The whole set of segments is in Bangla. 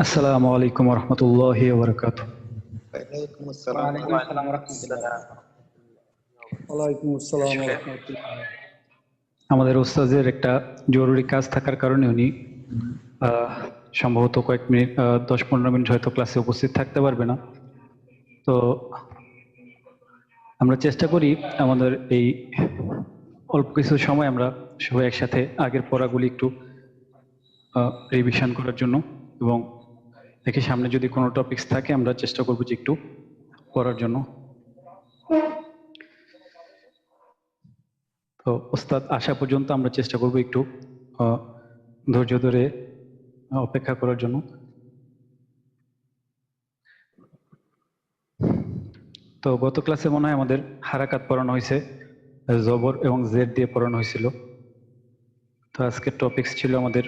আসসালামু আলাইকুম রহমতুল্লাহি ওয়া বারাকাতুহু। ওয়ালাইকুম আসসালাম ওয়া ওয়ালাইকুম আসসালাম ওয়া রাহমাতুল্লাহ। ওয়ালাইকুম আসসালাম আসলে রহমতুল্লাহ। আমাদের ওস্তাদের একটা জরুরি কাজ থাকার কারণে উনি আহ, সম্ভবত কয়েক মিনিট 10-15 মিনিট হয়তো ক্লাসে উপস্থিত থাকতে পারবে না। তো আমরা চেষ্টা করি আমাদের এই অল্প কিছু সময় আমরা সবাই একসাথে আগের পড়াগুলি একটু রিভিশন করার জন্য, এবং দেখি সামনে যদি কোনো টপিকস থাকে আমরা চেষ্টা করবো যে একটু পড়ার জন্য। তো ওস্তাদ আসা পর্যন্ত আমরা চেষ্টা করবো একটু আহ, ধৈর্য ধরে অপেক্ষা করার জন্য। তো গত ক্লাসে মনে হয় আমাদের হারাকাত পড়ানো হয়েছে, জবর এবং জেড দিয়ে পড়ানো হয়েছিল। তো আজকের টপিকস ছিল আমাদের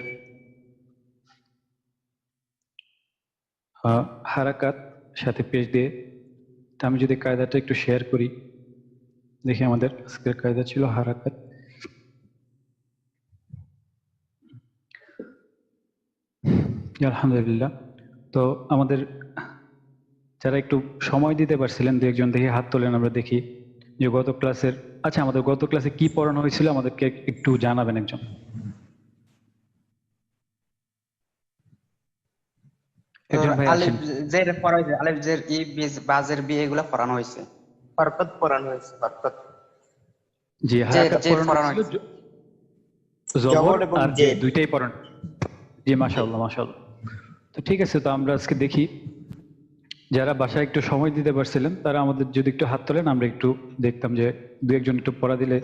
হারাকাত সাথে পেজ দিয়ে। তো আমি যদি কায়দাটা একটু শেয়ার করি, দেখি আমাদের আজকের কায়দা ছিল হারাকাত। আলহামদুলিল্লাহ। তো আমাদের যারা একটু সময় দিতে পারছিলেন দু একজন দেখি হাত তোলেন, আমরা দেখি যে গত ক্লাসের, আচ্ছা আমাদের গত ক্লাসে কি পড়ানো হয়েছিল আমাদেরকে একটু জানাবেন একজন। একজন ভাই আলিফ আসেন। জের পড়া হয়েছে, আলিফ জের ই বাজের বি এগুলা পড়ানো হয়েছে। হরকত পড়ানো হয়েছে, হরকত। জি, জের হারাকাত জের পড়ানো পড়ানো হয়েছিল, হয়েছে। জবর জবর এবং আর জেড জেদ। দুইটাই পড়ানো। জি মাশাআল্লাহ মাশাআল্লাহ। তো ঠিক আছে, তো আমরা আজকে দেখি যারা বাসায় একটু সময় দিতে পারছিলেন তারা আমাদের যদি একটু হাত তোলেন, আমরা একটু দেখতাম যে দু একজন একটু পড়া দিলে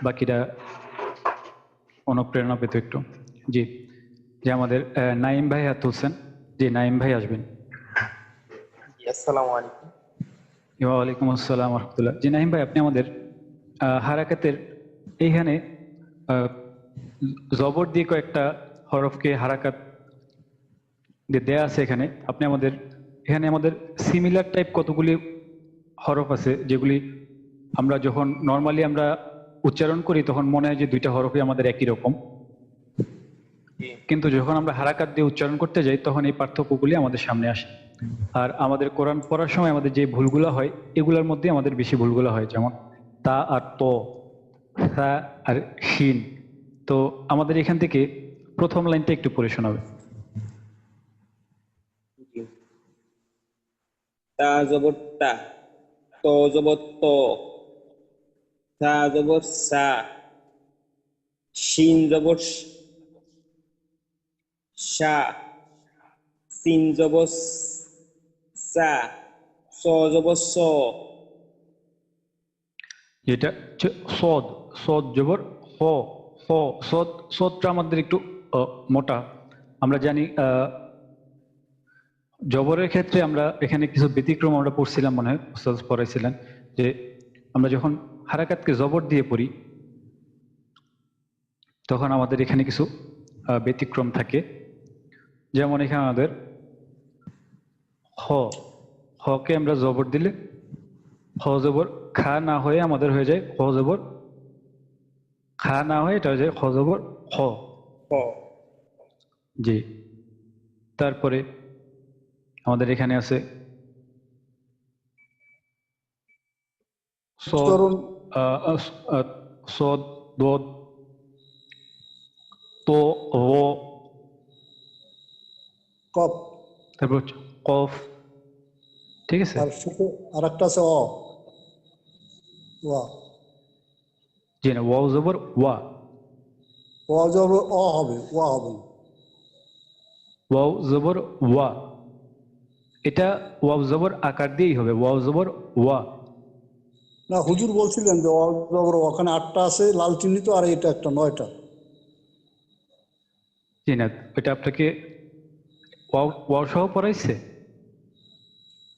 বাকিরা অনুপ্রেরণা পেত একটু। জি, যে আমাদের নাইম ভাই হাত তুলছেন। জি নাইম ভাই আসবেন। জি, আসসালামু আলাইকুম। ওয়ালাইকুম আসসালাম রহমতুল্লাহ। জি নাইম ভাই, আপনি আমাদের হারাকাতের এইখানে আহ, জবর দিয়ে কয়েকটা হরফকে হারাকাত দেয়া আছে এখানে। আপনি আমাদের এখানে আমাদের সিমিলার টাইপ কতগুলি হরফ আছে যেগুলি আমরা যখন নর্মালি আমরা উচ্চারণ করি তখন মনে হয় যে দুইটা হরফই আমাদের একই রকম, জি, কিন্তু যখন আমরা হারাকাত দিয়ে উচ্চারণ করতে যাই তখন এই পার্থক্যগুলি আমাদের সামনে আসে। আর আমাদের কোরআন পড়ার সময় আমাদের যে ভুলগুলো হয় এগুলোর মধ্যে আমাদের বেশি ভুলগুলো হয়, যেমন তা আর ত, সা আর শিন। তো আমাদের এখান থেকে প্রথম লাইনটা একটু পড়ে শোনাবে। জি। তা জবর তা, ত জবর ত, সা জবর সা, শিন জবর সা, সিন জবর সা, স জবর স। যেটা হচ্ছে সদ, সদ জবর হ, হ, সদ। সদটা আমাদের একটু মোটা। আমরা জানি জবরের ক্ষেত্রে আমরা এখানে কিছু ব্যতিক্রম আমরা পড়ছিলাম, মনে হয় উস্তাদ পড়াইছিলেন, যে আমরা যখন হারাকাতকে জবর দিয়ে পড়ি তখন আমাদের এখানে কিছু ব্যতিক্রম থাকে। যেমন এখানে আমাদের হ, হকে আমরা জবর দিলে হ জবর খা না হয়ে আমাদের হয়ে যায় হ জবর খা, না হয়ে এটা হয়ে যায় হ জবর খ। হ। জি, তারপরে আমাদের এখানে আছে সদ, উচ্চারণ সদ, দদ, তো, র, কপ, তারপর হচ্ছে কফ। ঠিক আছে। আর শেষে আর একটা আছে ওয়া। জি না, ওয়াও জবর ওয়া, ওয়া জবর হবে, ওয়া হবে। ওয়াও জবর ওয়া। এটা ওয়াও জবর আকার দিয়েই হবে, ওয়াও জবর ওয়া। না, হুজুর বলছিলেন যে ওয়া জবর, ওখানে 8টা আছে লাল চিহ্নিত, আর এটা একটা 9টা। জি না, এটা আপনাকে ওয়াও ওয়াও সহ পড়াইছে।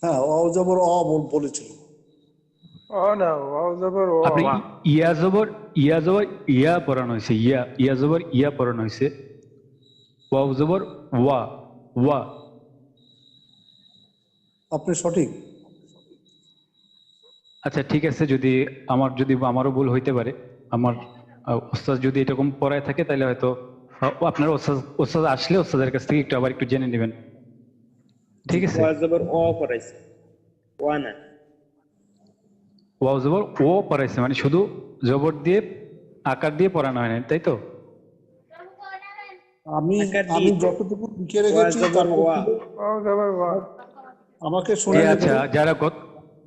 হ্যাঁ, ওয়া জবর বলেছিল। না ওয়াও জবর ও আপনি ওয়া। ইয়া জবর, ইয়া জবর ইয়া পড়ানো হয়েছে, ইয়া, ইয়া জবর ইয়া পড়ানো হয়েছে। ওয়াও জবর ওয়া, ওয়া। আপনি সঠিক। আচ্ছা ঠিক আছে, যদি আমারও ভুল হইতে পারে, আমার ওস্তাদ যদি এরকম পড়ায় থাকে তাহলে হয়তো আপনার ওস্তাদ ওস্তাদ আসলে ওস্তাদের কাছ থেকে একটু আবার একটু জেনে নেবেন। ঠিক আছে, ওয়া জবর অ পড়াইছে, ওয়া না। ওয়াও জবর ও পড়াইছে, মানে শুধু জবর দিয়ে আকার দিয়ে পড়ানো হয় না, তাই তো? আমি আকার আমি দিয়ে যতটুকু লিখে ওয়া রেখেছি জবর তারপর ওয়া। ওয়াও জবর ওয়া। আমাকে জি শুনে আচ্ছা, নেবেন। যারা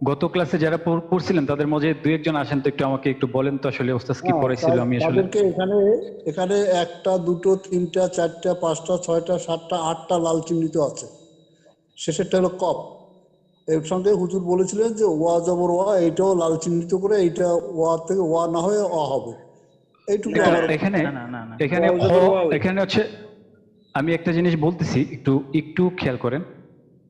গত ক্লাসে যারা পড়ছিলেন তাদের মধ্যে দুই একজন আসেন তো, একটু আমাকে একটু বলেন তো আসলে ওস্তাদ কি হ্যাঁ, পড়াইছিল। আমি আসলে তাদেরকে এখানে এখানে একটা, দুটো, তিনটা, চারটা, পাঁচটা, ছয়টা, সাতটা, আটটা লাল চিহ্নিত আছে। শেষেরটা হলো কপ। এর সঙ্গে হুজুর বলেছিলেন যে ওয়া জবর ওয়া, এইটাও লাল চিহ্নিত করে, এইটা ওয়া থেকে ওয়া না হয়ে অ হবে। এইটুকু না তো আমার এখানে এখানে ওয়াও জবর ওয়া হইছে। এখানে হচ্ছে আমি একটা জিনিস বলতেছি, একটু একটু খেয়াল করেন।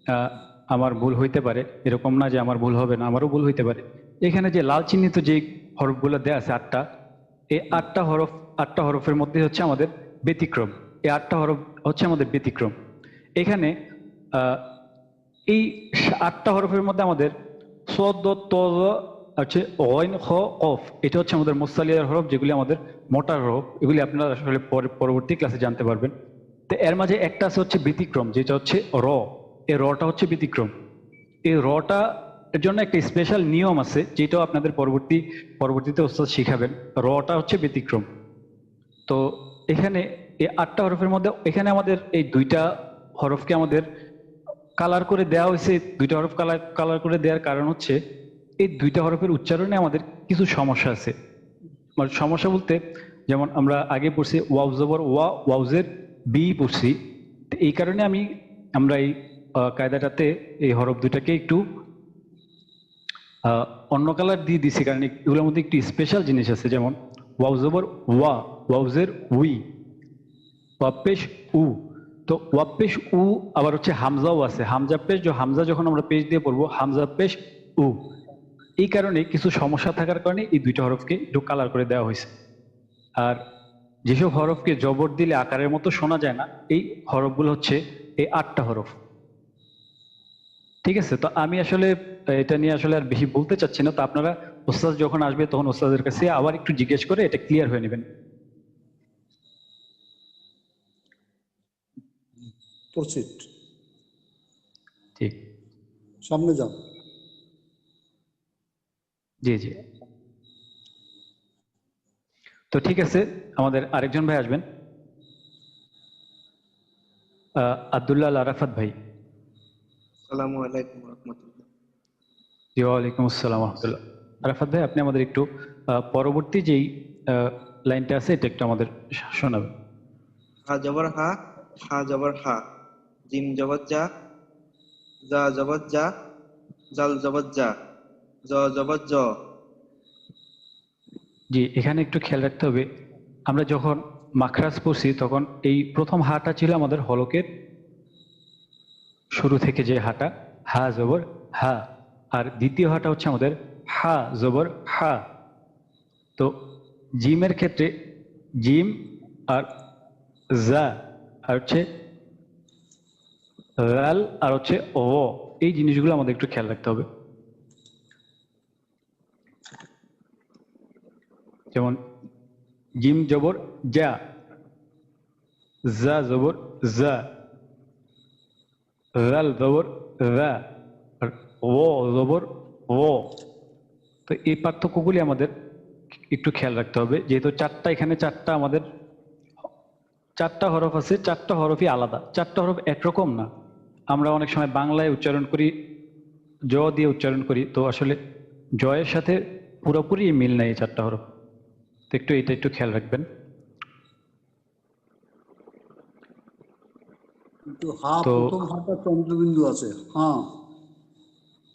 আহ, আমার ভুল হইতে পারে, এরকম না যে আমার ভুল হবে না, আমারও ভুল হইতে পারে। এখানে যে লাল চিহ্নিত যে হরফগুলো দেয়া আছে আটটা, এই আটটা হরফের মধ্যে হচ্ছে আমাদের ব্যতিক্রম। এই আটটা হরফ হচ্ছে আমাদের ব্যতিক্রম। এখানে আহ, এই আটটা হরফের মধ্যে আমাদের সদ, ত, জ হচ্ছে গইন, খ, কফ, এটা হচ্ছে আমাদের মুস্তালিয়ার হরফ, যেগুলি আমাদের মোটা হরফ। এগুলি আপনারা আসলে পরবর্তী ক্লাসে জানতে পারবেন। তো এর মাঝে একটা আছে হচ্ছে ব্যতিক্রম, যেটা হচ্ছে র। এই রটা হচ্ছে ব্যতিক্রম। এই রটা এর জন্য একটা স্পেশাল নিয়ম আছে, যেটাও আপনাদের পরবর্তীতে ওস্তাদ শিখাবেন। রটা হচ্ছে ব্যতিক্রম। তো এখানে এই আটটা হরফের মধ্যে এখানে আমাদের এই দুইটা হরফকে আমাদের কালার করে দেওয়া হয়েছে। দুইটা হরফ কালার কালার করে দেওয়ার কারণ হচ্ছে এই দুইটা হরফের উচ্চারণে আমাদের কিছু সমস্যা আছে। মানে সমস্যা বলতে, যেমন আমরা আগে পড়ছি ওয়াও জবর ওয়া, ওয়াউজের বি পড়ছি। তো এই কারণে আমরা এই কায়দাটাতে এই হরফ দুইটাকে একটু অন্য কালার দিয়ে দিছি, কারণ এগুলোর মধ্যে একটু স্পেশাল জিনিস আছে। যেমন ওয়াও জবর ওয়া, ওয়াউজের উই, ওয়াপেশ উ। তো ওয়াপেশ উ আবার হচ্ছে হামজাও আছে, হামজা পেশ। হামজা যখন আমরা পেশ দিয়ে পড়বো, হামজা পেশ উ। এই কারণে কিছু সমস্যা থাকার কারণে এই দুইটা হরফকে একটু কালার করে দেওয়া হয়েছে। আর যেসব হরফকে জবর দিলে আকারের মতো শোনা যায় না, এই হরফগুলো হচ্ছে এই আটটা হরফ। ঠিক আছে, তো আমি আসলে এটা নিয়ে আসলে আর বেশি বলতে চাচ্ছি না। তো আপনারা ওস্তাদ যখন আসবে তখন ওস্তাদের কাছে আবার একটু জিজ্ঞেস করে এটা ক্লিয়ার হয়ে নেবেন। প্রসিড, ঠিক। সামনে যান। জি জি। তো ঠিক আছে, আমাদের আরেকজন ভাই আসবেন, আব্দুল্লাহ আল আরাফাত ভাই। আসসালামু আলাইকুম রহমতুল্লাহ। জি, ওয়ালাইকুম আসসালাম রহমতুল্লাহ। আরাফাত ভাই, আপনি আমাদের একটু পরবর্তী যেই লাইনটা আছে এটা একটু আমাদের শোনাবেন। হা জবর হা, হা জবর হা, জিম জবর জা, জা জবর জা, জাল জবর জা, জ জবর জ। জি, এখানে একটু খেয়াল রাখতে হবে, আমরা যখন মাখরাজ পড়ছি তখন এই প্রথম হাটা ছিল আমাদের হলকের শুরু থেকে যে হাটা, হা জবর হা। আর দ্বিতীয় হাটা হচ্ছে আমাদের হা জবর হা। তো জিমের ক্ষেত্রে জিম আর জা, আর হচ্ছে রাল, আর হচ্ছে ও, এই জিনিসগুলো আমাদের একটু খেয়াল রাখতে হবে। যেমন জিম জবর যা, জা জবর জা, রাল জবর রা, আর ও জবর ও। তো এই পার্থক্যগুলি আমাদের একটু খেয়াল রাখতে হবে, যেহেতু এখানে আমাদের চারটা হরফ আছে, চারটা হরফই আলাদা, চারটা হরফ একরকম না। আমরা অনেক সময় বাংলায় উচ্চারণ করি, জ দিয়ে উচ্চারণ করি, তো আসলে জয়ের সাথে পুরোপুরি মিল নাই এই চারটা হরফ। তো এটা একটু খেয়াল রাখবেন। কিন্তু হা, তো প্রথম হাটা চন্দ্রবিন্দু আছে, হ্যাঁ,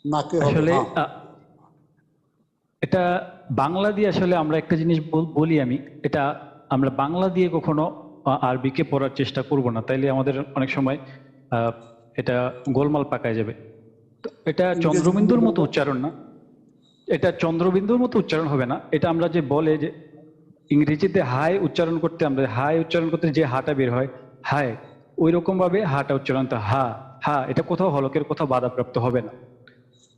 নাকে হবে আসলে হ্যাঁ। এটা বাংলা দিয়ে আসলে আমরা একটা জিনিস বলি, এটা আমরা বাংলা দিয়ে কখনো আরবিকে পড়ার চেষ্টা করব না, তাইলে আমাদের অনেক সময় এটা গোলমাল পাকায় যাবে। তো এটা ইংরেজি দিয়ে চন্দ্রবিন্দুর মতো বলবো। উচ্চারণ না, এটা চন্দ্রবিন্দুর মতো উচ্চারণ হবে না। এটা আমরা যে বলে যে ইংরেজিতে হাই উচ্চারণ করতে, আমরা হাই উচ্চারণ করতে যে হাটা বের হয় হাই, ওই রকম ভাবে হাটা উচ্চারণ তো হা। হা এটা কোথাও হলকের কোথাও বাধাপ্রাপ্ত হবে না।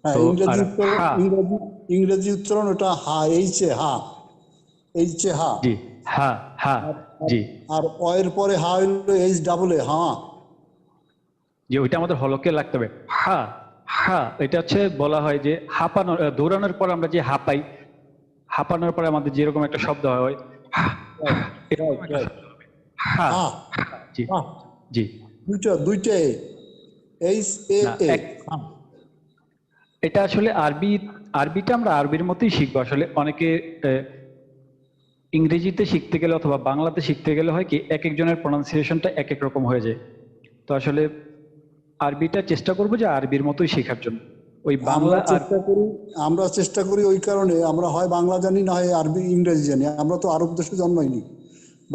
হ্যাঁ, তো আর ইংরেজি উচ্চারণ, হা, ইংরেজি উচ্চারণ ওটা হা, এইচে হা, এইচে হা। জি, হা হা, আর আর জি আর অ এর পরে হা হইলো এইচ ডাবল এ, হা। যে ওইটা আমাদের হলকে লাগতে হবে। হা হা, এটা হচ্ছে বলা হয় যে হাঁপানোর দৌড়ানোর পর আমরা যে হাঁপাই, হাঁপানোর পরে আমাদের যেরকম একটা শব্দ হয়, হা, এরকম একটা শব্দ হবে। হা, হা জি হা জি। দুইটা এ, এইচ এ না, এ। এটা আসলে আরবিটা আমরা আরবির মতোই শিখবো। আসলে অনেকে ইংরেজিতে শিখতে গেলে অথবা বাংলাতে শিখতে গেলে হয় কি, এক একজনের প্রনাউন্সিয়েশনটা এক এক রকম হয়ে যায়। তো আসলে আরবিটা চেষ্টা করবো যে আরবির মতোই শেখার জন্য। ওই বাংলা আর আমরা চেষ্টা করি ওই কারণে, আমরা হয় বাংলা জানি না হয় আরবি ইংরেজি জানি। আমরা তো আরব দেশে জন্মাইনি,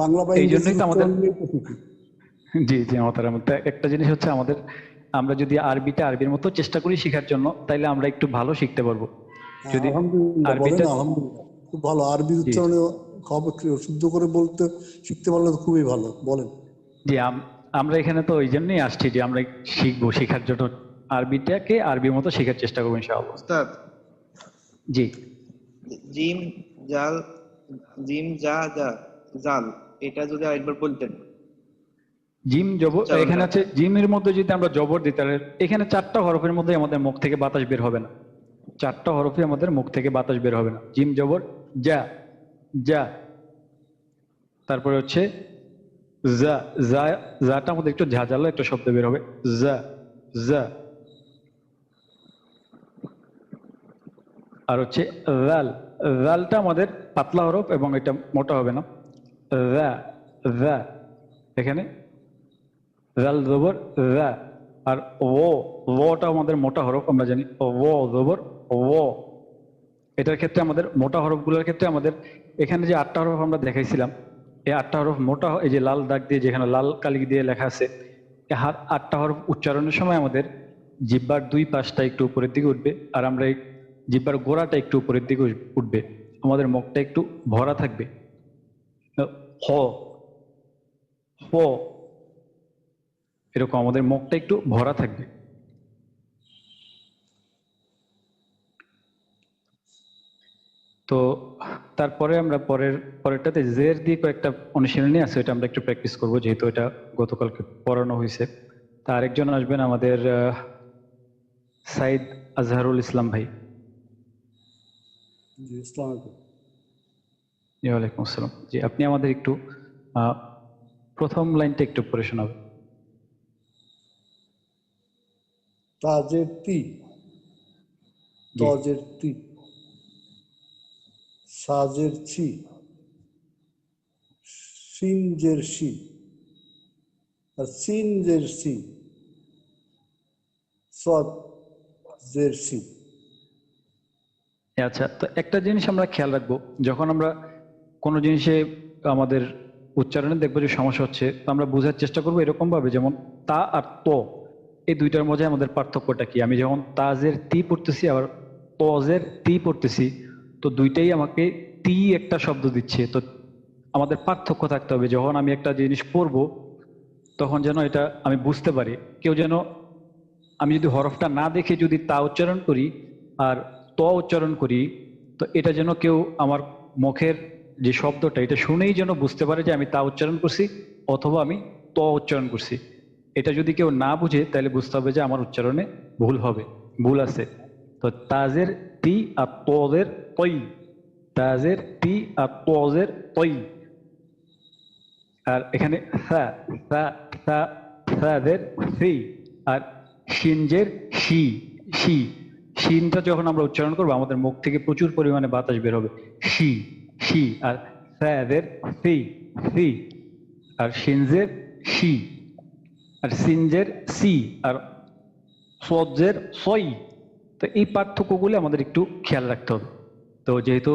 বাংলা বা এই ইংরেজি জন্যই তো আমাদের উচ্চারণ নিয়ে তো শিখি। জি জি মহতারাম, একটা জিনিস হচ্ছে আমাদের, আমরা যদি আরবিটা আরবির মতো চেষ্টা করি শেখার জন্য, তাইলে আমরা একটু ভালো শিখতে পারবো। যদি আলহামদুলিল্লাহ, বলেন আরবিটা, আলহামদুলিল্লাহ, খুব ভালো। আরবি জি উচ্চারণে খবর শুদ্ধ করে বলতে শিখতে পারলে তো খুবই ভালো। বলেন। জি আমরা এখানে তো ওই জন্যই আসছি যে আমরা শিখবো, শেখার জন্য আরবিটাকে আরবির মতো শেখার চেষ্টা করবো ইনশাআল্লাহ। উস্তাদ, জি জিম জাল, জিম যা যা জাল, এটা যদি আরেকবার বলতেন জিম জবর, এখানে উচ্চারণটা। আছে জিমের মধ্যে যদি আমরা জবর দিই, তাহলে এখানে 4টা হরফের মধ্যে আমাদের মুখ থেকে বাতাস বের হবে না। 4টা হরফে আমাদের মুখ থেকে বাতাস বের হবে না। জিম জবর যা, যা। তারপরে হচ্ছে যা, যা, যাটা আমাদের একটু ঝাঁঝালো একটা শব্দ বের হবে, যা, যা। আর হচ্ছে রাল, রালটা আমাদের পাতলা হরফ এবং এটা মোটা হবে না। রা, রা, এখানে রাল জবর রা। আর ওটা আমাদের মোটা হরফ, আমরা জানি ও জবর ও। এটার ক্ষেত্রে আমাদের মোটা হরফগুলোর ক্ষেত্রে আমাদের এখানে যে 8টা হরফ আমরা দেখাইছিলাম, এই 8টা হরফ মোটা, এই যে লাল দাগ দিয়ে যেখানে লাল কালি দিয়ে লেখা আছে, এই 8টা হরফ উচ্চারণের সময় আমাদের জিহ্বার 2 পাশটা একটু উপরের দিকে উঠবে, আর আমরা এই জিহ্বার গোড়াটা একটু উপরের দিকে উঠবে, আমাদের মুখটা একটু ভরা থাকবে। হ, হ, এরকম আমাদের মুখটা একটু ভরা থাকবে। তো তারপরে আমরা পরেরটাতে জের দিয়ে কয়েকটা অনুশীলনী আছে, এটা আমরা একটু প্র্যাকটিস করব, যেহেতু এটা গতকালকে পড়ানো হয়েছে। তা আরেকজন আসবেন আমাদের সাইদ আজহারুল ইসলাম ভাই। জি, আসসালামু আলাইকুম। জি ওয়ালাইকুম আসসালাম। জি, আপনি আমাদের একটু প্রথম লাইনটা একটু পড়ে শোনাবেন। তাজের তি, জি তজের তি, সাজের ছি, সিনজের সি, আর সিনজের সি, সজের সি। আচ্ছা, তো একটা জিনিস আমরা খেয়াল রাখবো, যখন আমরা কোনো জিনিসে আমাদের উচ্চারণে দেখবো যে সমস্যা হচ্ছে, তো আমরা বোঝার চেষ্টা করবো এরকম ভাবে, যেমন তা আর তো, এই দুইটার মধ্যে আমাদের পার্থক্যটা কি। আমি যখন তাজের তি পড়তেছি আবার তজের তি পড়তেছি, তো দুইটাই আমাকে তি একটা শব্দ দিচ্ছে। তো আমাদের পার্থক্য থাকতে হবে। যখন আমি একটা জিনিস পড়বো, তখন যেন এটা আমি বুঝতে পারি। কেউ যেন, আমি যদি হরফটা না দেখে যদি তা উচ্চারণ করি আর ত উচ্চারণ করি, তো এটা যেন কেউ আমার মুখের যে শব্দটা, এটা শুনেই যেন বুঝতে পারে যে আমি তা উচ্চারণ করছি অথবা আমি ত উচ্চারণ করছি। এটা যদি কেউ না বুঝে, তাহলে বুঝতে হবে যে আমার উচ্চারণে ভুল হবে, ভুল আছে। তো তাজের তি আর তজের তৈ, তাজের তি আর তজের তৈ। আর এখানে সা, সা, সা, সাদের সি, আর শিনজের শি, শি। শিনটা যখন আমরা উচ্চারণ করবো, আমাদের মুখ থেকে প্রচুর পরিমাণে বাতাস বের হবে, শি, শি। আর সাদের সি, সি। আর শিনজের শি, আর সিনজের সি, আর সজের সই। তো এই পার্থক্যগুলি আমাদের একটু খেয়াল রাখতে হবে। তো যেহেতু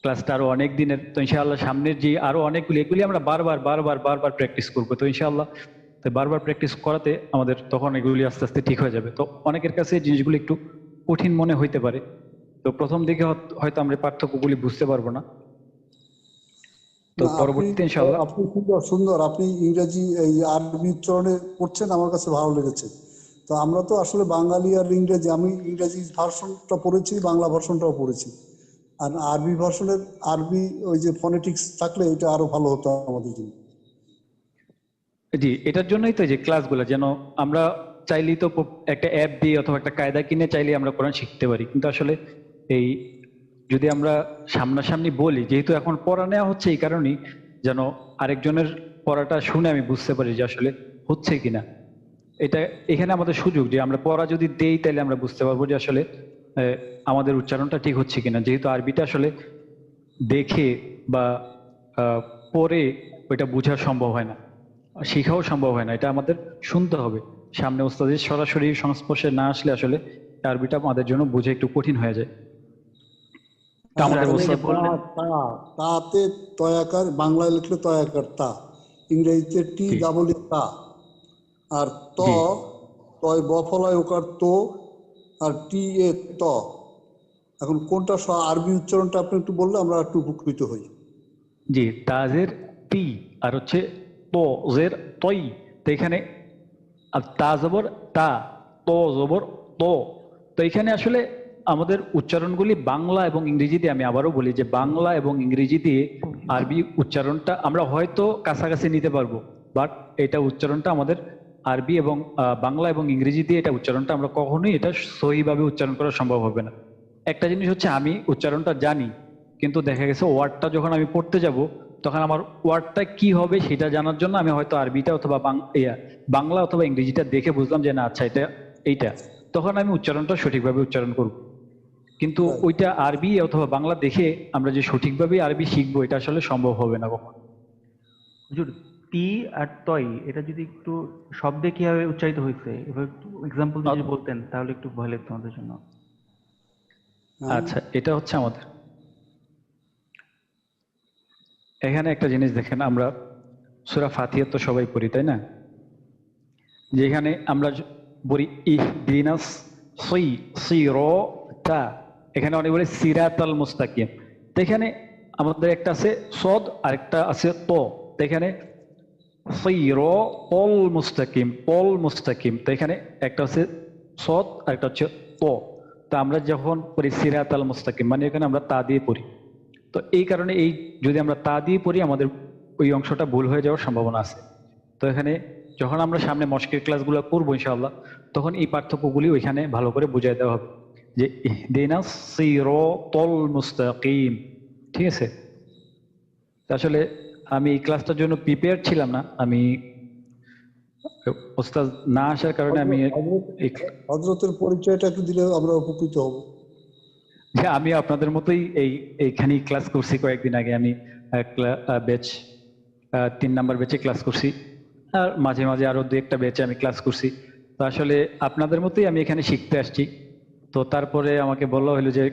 ক্লাসটা আরো অনেক দিনের, তো ইনশাআল্লাহ সামনের যে আরো অনেকগুলি, এগুলি আমরা বারবার বারবার বারবার প্র্যাকটিস করবো। তো ইনশাআল্লাহ তো বারবার প্র্যাকটিস করাতে আমাদের তখন এগুলি আস্তে আস্তে ঠিক হয়ে যাবে। তো অনেকের কাছে এই জিনিসগুলো একটু কঠিন মনে হইতে পারে, তো প্রথম দিকে হয়তো আমরা পার্থক্যগুলি বুঝতে পারবো না, তো না, পরবর্তীতে ইনশাআল্লাহ। আপনি সুন্দর সুন্দর, আপনি ইংরেজি এই আরবি উচ্চারণে পড়ছেন, আমার কাছে ভালো লেগেছে। তো আমরা তো আসলে বাঙালি আর ইংরেজি, আমি ইংরেজি ভার্সনটা পড়েছি, বাংলা ভার্সনটাও পড়েছি। আর আরবি ভার্সনের আরবি ওই যে ফনেটিক্স থাকলে এটা আরো ভালো হতো আমাদের জন্য। জি, এটার জন্যই তো যে ক্লাসগুলো যেন আমরা চাইলেই তো একটা অ্যাপ দিয়ে অথবা একটা কায়দা কিনে চাইলে আমরা কোরআন শিখতে পারি, কিন্তু আসলে এই যদি আমরা সামনাসামনি বলি, যেহেতু এখন পড়া নেওয়া হচ্ছে এই কারণেই যেন আরেকজনের পড়াটা শুনে আমি বুঝতে পারি যে আসলে হচ্ছে কিনা। এটা এখানে আমাদের সুযোগ যে আমরা পড়া যদি দেই তাহলে আমরা বুঝতে পারবো যে আসলে আমাদের উচ্চারণটা ঠিক হচ্ছে কিনা, যেহেতু আরবিটা আসলে দেখে বা পড়ে ওইটা বোঝা সম্ভব হয় না, শেখাও সম্ভব হয় না, এটা আমাদের শুনতে হবে। সামনে ওস্তাদের সরাসরি সংস্পর্শে না আসলে আসলে আরবিটা আমাদের জন্য বোঝা একটু কঠিন হয়ে যায়। তা আমাদের তাহলে ওস্তাদ বললেন। তাতে তয়াকার, বাংলায় লিখলে তয়াকার তা, ইংরেজিতে টি জি ডাবল তা, আর ত, জি তয় বফলায় ওকার তো, আর টি এ ত। এখন কোনটা আরবি উচ্চারণটা আপনি একটু বললে আমরা একটু উপকৃত হই। জি, তাজের তি আর হচ্ছে তো জের তই। তো এখানে আর তা জবর তা, তো জবর তো। তো এখানে আসলে আমাদের উচ্চারণগুলি বাংলা এবং ইংরেজি দিয়ে, আমি আবারও বলি যে বাংলা এবং ইংরেজি দিয়ে আরবি উচ্চারণটা আমরা হয়তো কাছাকাছি নিতে পারবো, বাট এটা উচ্চারণটা আমাদের আরবি এবং বাংলা এবং ইংরেজি দিয়ে এটা উচ্চারণটা আমরা কখনোই এটা সহিভাবে উচ্চারণ করা সম্ভব হবে না। একটা জিনিস হচ্ছে আমি উচ্চারণটা জানি, কিন্তু দেখা গেছে ওয়ার্ডটা যখন আমি পড়তে যাব তখন আমার ওয়ার্ডটা কি হবে সেটা জানার জন্য আমি হয়তো আরবিটা অথবা বাংলা অথবা ইংরেজিটা দেখে বুঝলাম যে না আচ্ছা এটা এইটা, তখন আমি উচ্চারণটা সঠিকভাবে উচ্চারণ করব। কিন্তু ওইটা আরবি অথবা বাংলা দেখে আমরা যে সঠিকভাবে আরবি শিখবো এটা আসলে সম্ভব হবে না কখনো। হুজুর, তি আর তই এটা যদি একটু শব্দে কিভাবে উচ্চারিত হয়েছে এবার একটু এক্সাম্পল যদি বলতেন তাহলে একটু ভয় লাগতো আমাদের জন্য। আচ্ছা, এটা হচ্ছে আমাদের এখানে একটা জিনিস দেখেন, আমরা সূরা ফাতিহা তো সবাই পড়ি তাই না, যেখানে আমরা বলি ইহদিনাস সিরাতা, এখানে অনেক বলে সিরাতাল মুস্তাকিম। তো এখানে আমাদের একটা আছে সদ আর একটা আছে ত। তো এখানে সিরাতাল মুস্তাকিম, পল মুস্তাকিম। তো এখানে একটা হচ্ছে সদ আর একটা হচ্ছে ত। তো আমরা যখন পড়ি সিরাতাল মুস্তাকিম মানে এখানে আমরা তা দিয়ে পড়ি। তো এই কারণে এই যদি আমরা তা দিয়ে পড়ি আমাদের ওই অংশটা ভুল হয়ে যাওয়ার সম্ভাবনা আছে। তো এখানে যখন আমরা সামনে মস্কের ক্লাসগুলো করবো ইনশাআল্লাহ, তখন এই পার্থক্যগুলি ওইখানে ভালো করে বুঝিয়ে দেওয়া হবে যে ইহদিনাস সিরাতাল মুস্তাকিম। ঠিক আছে? আসলে আমি এই ক্লাসটার জন্য প্রিপেয়ার ছিলাম না, আমি ওস্তাদ না আসার কারণে আমি হযরতের পরিচয়টা একটু দিলে আমরা উপকৃত হব। আমি আপনাদের মতোই এইখানেই ক্লাস করছি কয়েকদিন আগে। আমি ব্যাচ 3 নাম্বার ব্যাচে ক্লাস করছি, আর মাঝে মাঝে আরো 2-1টা ব্যাচে আমি ক্লাস করছি। তো আসলে আপনাদের মতোই আমি এখানে শিখতে আসছি। তো তারপরে আমাকে বলা হলো যে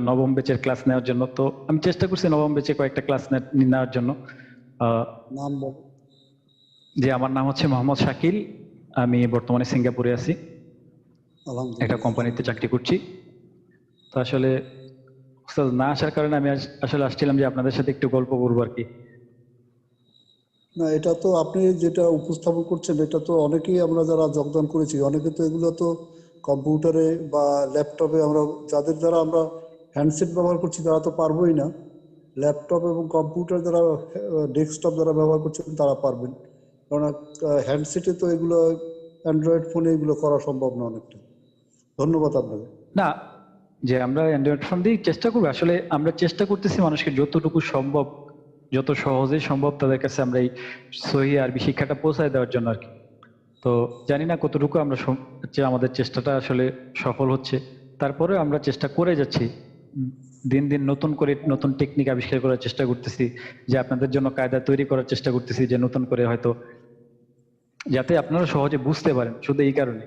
নবম ব্যাচের ক্লাস নেওয়ার জন্য। তো আমি চেষ্টা করছি নবম ব্যাচে কয়েকটা ক্লাস নেওয়ার জন্য। নাম বল। যে আমার নাম হচ্ছে মোহাম্মদ শাকিল, আমি বর্তমানে সিঙ্গাপুরে আছি, একটা কোম্পানিতে চাকরি করছি। তো আসলে উস্তাদ না আসার কারণে আমি আসলে আসছিলাম যে আপনাদের সাথে একটু গল্প করবো আর কি। না, এটা তো আপনি যেটা উপস্থাপন করছেন এটা তো অনেকেই আমরা যারা যোগদান করেছি অনেকে তো এগুলো তো কম্পিউটারে বা ল্যাপটপে আমরা যাদের দ্বারা আমরা হ্যান্ডসেট ব্যবহার করছি তারা তো পারবোই না। ল্যাপটপ এবং কম্পিউটার যারা ডেস্কটপ যারা ব্যবহার করছেন তারা পারবেন, কারণ হ্যান্ডসেটে তো এগুলো অ্যান্ড্রয়েড ফোনে এগুলো করা সম্ভব না অনেকটা। ধন্যবাদ আপনাকে। না, যে আমরা অ্যান্ড্রয়েড ফোন দিয়ে চেষ্টা করবো, আসলে আমরা চেষ্টা করতেছি মানুষকে যতটুকু সম্ভব, যত সহজে সম্ভব তাদের কাছে আমরা এই সহি আরবি শিক্ষাটা পৌঁছায় দেওয়ার জন্য আর কি। তো জানি না কতটুকু আমরা আমাদের চেষ্টাটা আসলে সফল হচ্ছে, তারপরে আমরা চেষ্টা করে যাচ্ছি। দিন দিন নতুন করে নতুন টেকনিক আবিষ্কার করার চেষ্টা করতেছি, যে আপনাদের জন্য কায়দা তৈরি করার চেষ্টা করতেছি, যে নতুন করে হয়তো যাতে আপনারা সহজে বুঝতে পারেন, শুধু এই কারণে।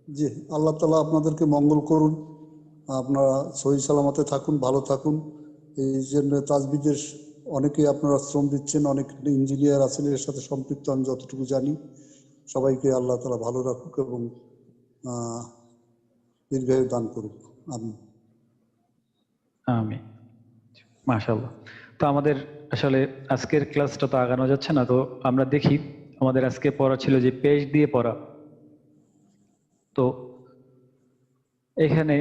জি, আল্লাহ তাআলা আপনাদেরকে মঙ্গল করুন, আপনারা সহি সালামতে থাকুন, ভালো থাকুন। এই জন্য তাজবিদের অনেকেই আপনারা শ্রম দিচ্ছেন, অনেক ইঞ্জিনিয়ার আছেন এর সাথে সম্পৃক্ত, আমি যতটুকু জানি। সবাইকে আল্লাহ তাআলা ভালো রাখুক এবং দীর্ঘায়ু দান করুক। আমি মাশাআল্লাহ। তো আমাদের আসলে আজকের ক্লাসটা তো আগানো যাচ্ছে না, তো আমরা দেখি আমাদের আজকে পড়া ছিল যে পেজ দিয়ে পড়া। তো এখানে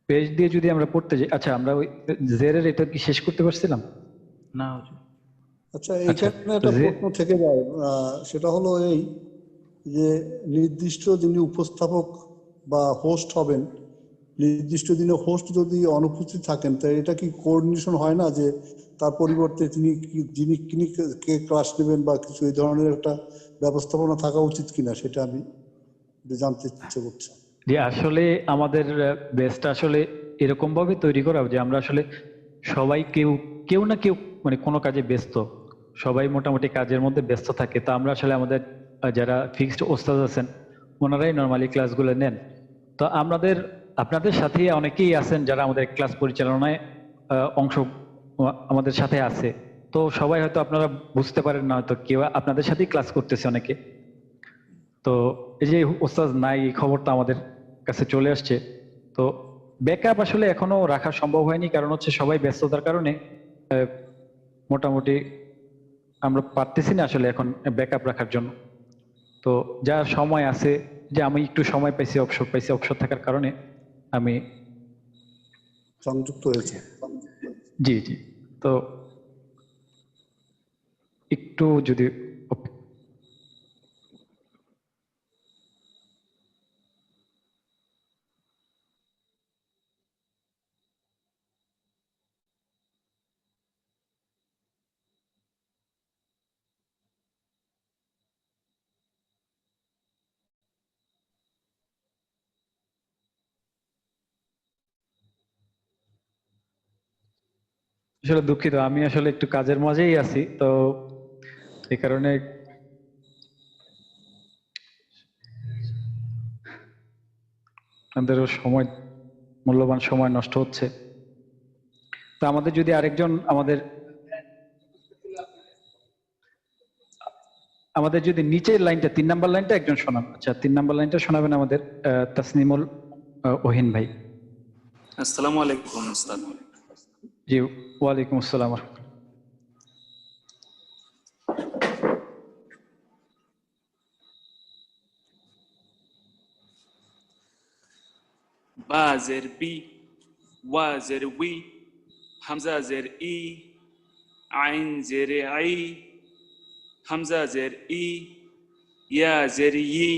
পেজ দিয়ে যদি আমরা পড়তে যাই, আচ্ছা আমরা ওই জেরের এটা কি শেষ করতে পারছিলাম? না হুজুর। আচ্ছা, আচ্ছা, এখানে একটা যে প্রশ্ন থেকে যায়, সেটা হলো এই যে নির্দিষ্ট যিনি উপস্থাপক বা হোস্ট হবেন, নির্দিষ্ট দিনে হোস্ট যদি অনুপস্থিত থাকেন, তাই এটা কি কোঅর্ডিনেশন হয় না যে তার পরিবর্তে যিনি কে ক্লাস নেবেন বা কিছু এই ধরনের একটা ব্যবস্থাপনা থাকা উচিত কিনা, সেটা আমি জানতে ইচ্ছে করছি। যে আসলে আমাদের বেসটা আসলে এরকম ভাবে তৈরি করা যে আমরা আসলে সবাই কেউ কেউ না কেউ মানে কোনো কাজে ব্যস্ত, সবাই মোটামুটি কাজের মধ্যে ব্যস্ত থাকে। তো আমরা আসলে আমাদের যারা ফিক্সড ওস্তাদ আছেন ওনারাই নর্মালি ক্লাসগুলো নেন। তো আপনাদের সাথে অনেকেই আছেন যারা আমাদের ক্লাস পরিচালনায় অংশ আমাদের সাথে আছে। তো সবাই হয়তো আপনারা বুঝতে পারেন না, হয়তো কেউ আপনাদের সাথেই ক্লাস করতেছে অনেকে। তো এই যে ওস্তাদ নাই, এই খবরটা আমাদের কাছে চলে আসছে। তো ব্যাকআপ আসলে এখনো রাখা সম্ভব হয়নি, কারণ হচ্ছে সবাই ব্যস্ততার কারণে মোটামুটি আমরা পারতেছি না আসলে এখন ব্যাকআপ রাখার জন্য। তো যা সময় আছে, যে আমি একটু সময় পাইছি, অবসর থাকার কারণে আমি সংযুক্ত হয়েছে। জি জি। তো একটু যদি আসলে দুঃখিত, আমি আসলে একটু কাজের মাঝেই আছি, তো এই কারণে আপনাদেরও মূল্যবান সময় নষ্ট হচ্ছে। তো আমাদের যদি আরেকজন আমাদের যদি নিচের লাইনটা 3 নাম্বার লাইনটা একজন শোনান। আচ্ছা, 3 নাম্বার লাইনটা শোনাবেন আমাদের তাসনিমুল ওহিন ভাই। আসসালামু আলাইকুম উস্তাদ। জি, ওয়ালাইকুম আসসালাম। বা জের বি, ওয়া জের উই, হামজা জের ই, আইন জের আই, হামজা জের ই, ইয়া জের ই।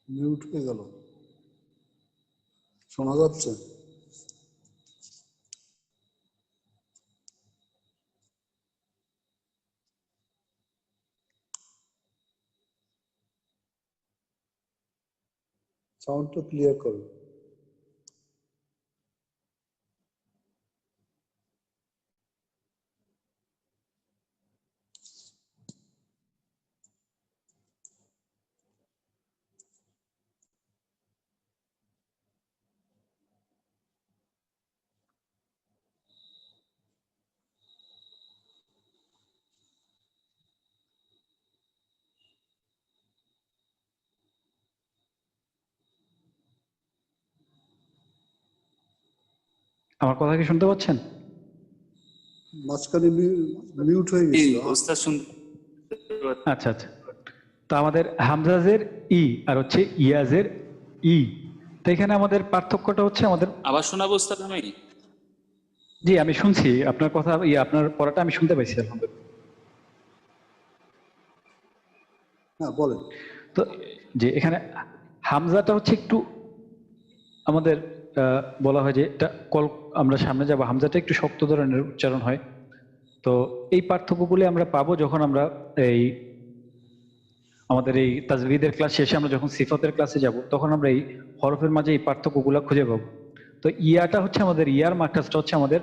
মিউট হয়ে গেল, শোনা যাচ্ছে? সাউন্ডটা ক্লিয়ার করো। আমার কথা কি শুনতে পাচ্ছেন? মাঝখানে মিউট হয়ে জি গেছিল। উস্তাদ শুনতে আচ্ছা আচ্ছা। তো আমাদের হামজাজের ই আর হচ্ছে ইয়াজের ই। তো এখানে আমাদের পার্থক্যটা হচ্ছে আমাদের, আবার শোনাবো উস্তাদ আমি? জি আমি শুনছি আপনার কথা, আপনার পড়াটা আমি শুনতে পাইছি আলহামদুলিল্লাহ। হ্যাঁ, বলেন। তো যে এখানে হামজাটা হচ্ছে একটু আমাদের বলা হয় যে এটা আমরা সামনে যাব, হামজাটা একটু শক্ত ধরনের উচ্চারণ হয়। তো এই পার্থক্যগুলি আমরা পাবো যখন আমরা আমাদের এই তাজভিদের ক্লাস শেষে আমরা যখন সিফাতের ক্লাসে যাব, তখন আমরা এই হরফের মাঝে এই পার্থক্যগুলো খুঁজে পাবো। তো ইয়াটা হচ্ছে আমাদের, ইয়ার মার্কাসটা হচ্ছে আমাদের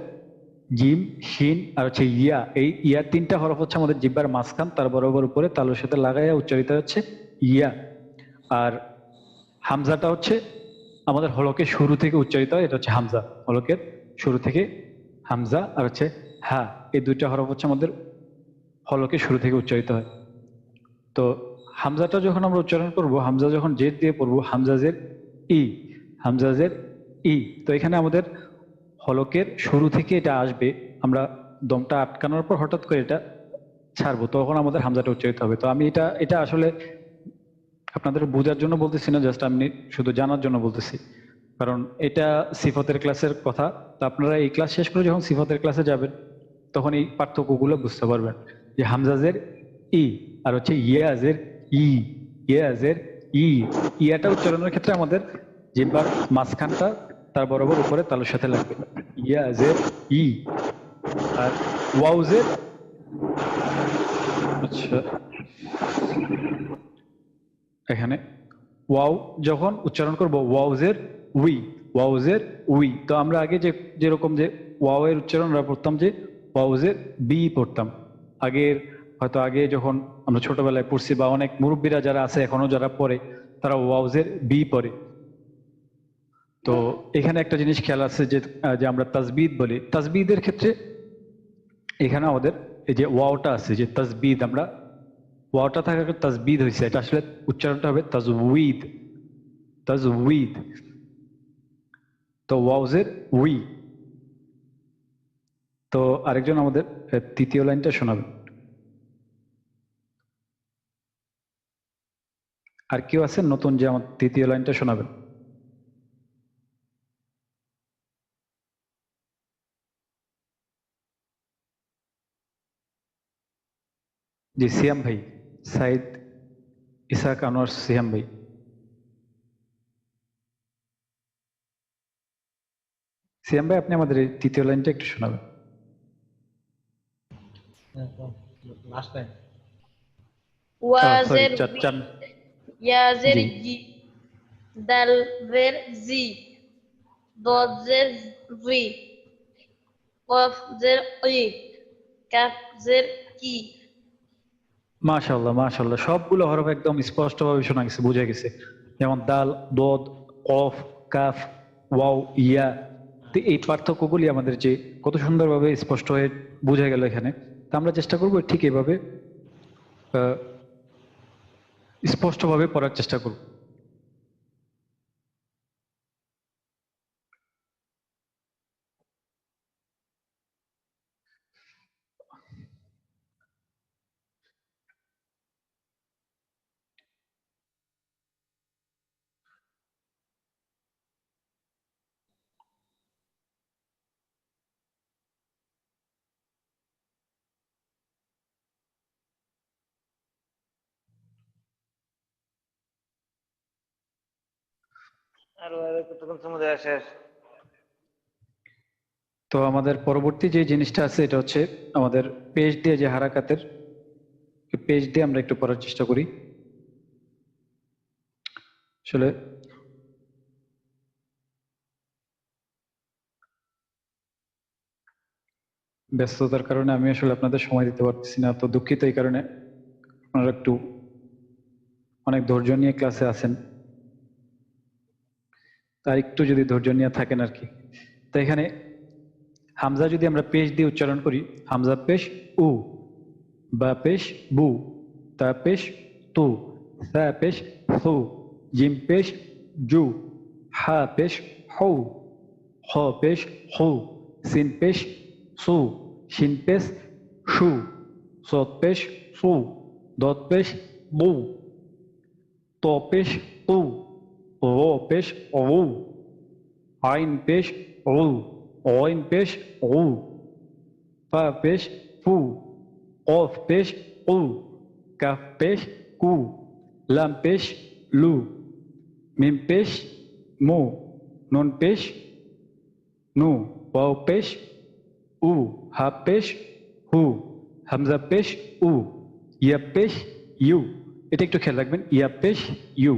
জিম, শিন আর হচ্ছে ইয়া। এই ইয়ার 3টা হরফ হচ্ছে আমাদের জিহ্বার মাঝখান, তার বরাবর উপরে তালুর সাথে লাগাইয়া উচ্চারিত হচ্ছে ইয়া। আর হামজাটা হচ্ছে আমাদের হলকের শুরু থেকে উচ্চারিত হয়, এটা হচ্ছে হামজা, হলকের শুরু থেকে হামজা আর হচ্ছে হা। এই দুইটা হরফ হচ্ছে আমাদের হলকের শুরু থেকে উচ্চারিত হয়। তো হামজাটা যখন আমরা উচ্চারণ করব, হামজা যখন জেদ দিয়ে পড়বো, হামজা জের ই, হামজা জের ই। তো এখানে আমাদের হলকের শুরু থেকে এটা আসবে, আমরা দমটা আটকানোর পর হঠাৎ করে এটা ছাড়বো, তখন আমাদের হামজাটা উচ্চারিত হবে। তো আমি এটা এটা আসলে আপনাদের বোঝার জন্য বলতেছি না, জাস্ট আমি শুধু জানার জন্য বলতেছি, কারণ এটা সিফতের ক্লাসের কথা। তো আপনারা এই ক্লাস শেষ করে যখন সিফতের ক্লাসে যাবেন তখন এই পার্থক্যগুলো বুঝতে পারবেন, যে হামজাজের ই আর হচ্ছে ইয়াজের ই, ইয়াজের ই। ইয়াটা উচ্চারণের ক্ষেত্রে আমাদের জিহ্বার মাঝখানটা তার বরাবর উপরে তালুর সাথে লাগবে, ইয়াজের ই। আর ওয়াউজের, আচ্ছা এখানে ওয়াও যখন উচ্চারণ করব, ওয়াউজের উই, ওয়াউজের উই। তো আমরা আগে যে যেরকম যে ওয়াও এর উচ্চারণ আমরা পড়তাম যে ওয়াউজের বি পড়তাম আগের, হয়তো আগে যখন আমরা ছোটবেলায় পড়ছি, বা অনেক মুরব্বীরা যারা আছে এখনো যারা পড়ে তারা ওয়াউজের বি পড়ে। তো এখানে একটা জিনিস খেয়াল আছে যে যে আমরা তাজবিদ বলি, তাজবিদের ক্ষেত্রে এখানে আমাদের এই যে ওয়াওটা আছে, যে তাজবিদ, আমরা ওয়াওটা থাকার তাজবিদ হয়েছে, এটা আসলে উচ্চারণটা হবে তাজউইদ, তাজউইদ। তো ওয়াউজের উই। তো আরেকজন আমাদের তৃতীয় লাইনটা শোনাবেন। আর কেউ আছেন নতুন যে আমার তৃতীয় লাইনটা শোনাবেন? জি সিয়াম ভাই, সাইদ ইসাক আনোয়ার সিয়াম ভাই। সিয়াম ভাই আপনি আমাদের এই তৃতীয় লাইনটা একটু শোনাবেন। সরি, ওয়াজের চান। ইয়াজের জি ই, দালজের জি, দজের জি, কফজের ই, কাফজের কি। মাশাআল্লাহ, মাশাআল্লাহ, সবগুলো হরফ একদম স্পষ্টভাবে শোনা গেছে, বোঝা গেছে। যেমন দাল, দদ, কফ, কাফ, ওয়াও, ইয়া। তো এই পার্থক্যগুলি আমাদের যে কত সুন্দরভাবে স্পষ্ট হয়ে বোঝা গেল এখানে। তা আমরা চেষ্টা করবো ঠিক এভাবে স্পষ্টভাবে পড়ার চেষ্টা করব। তো আমাদের পরবর্তী যে জিনিসটা আছে এটা হচ্ছে আমাদের পেজ দিয়ে যে হারাকাতের, পেজ দিয়ে আমরা একটু পড়ার চেষ্টা করি। আসলে ব্যস্ততার কারণে আমি আসলে আপনাদের সময় দিতে পারতেছি না, তো দুঃখিত এই কারণে। আপনারা একটু অনেক ধৈর্য নিয়ে ক্লাসে আছেন, তাই একটু যদি ধৈর্য নিয়ে থাকেন আর কি। তো এখানে হামজা যদি আমরা পেশ দিয়ে উচ্চারণ করি, হামজা পেশ উ, বা পেশ বু, তা পেশ তু, সা পেশ সু, জিম পেশ জু, হা পেশ হউ, খ পেশ হু, সিন পেশ সু, শিন পেশ শু, সদ পেশ সু, দত পেশ বু, ত পেশ তু, র পেশ অউ, আইন পেশ উ, অইন পেশ উ, ফা পেশ ফু, কফ পেশ উ, কাফ পেশ কু, লাম পেশ লু, মিম পেশ মু, নুন পেশ নু, ওয়াও পেশ উ, হা পেশ হু, হামজা পেশ উ, ইয়া পেশ ইউ। এটা একটু খেয়াল রাখবেন, ইয়া পেশ ইউ।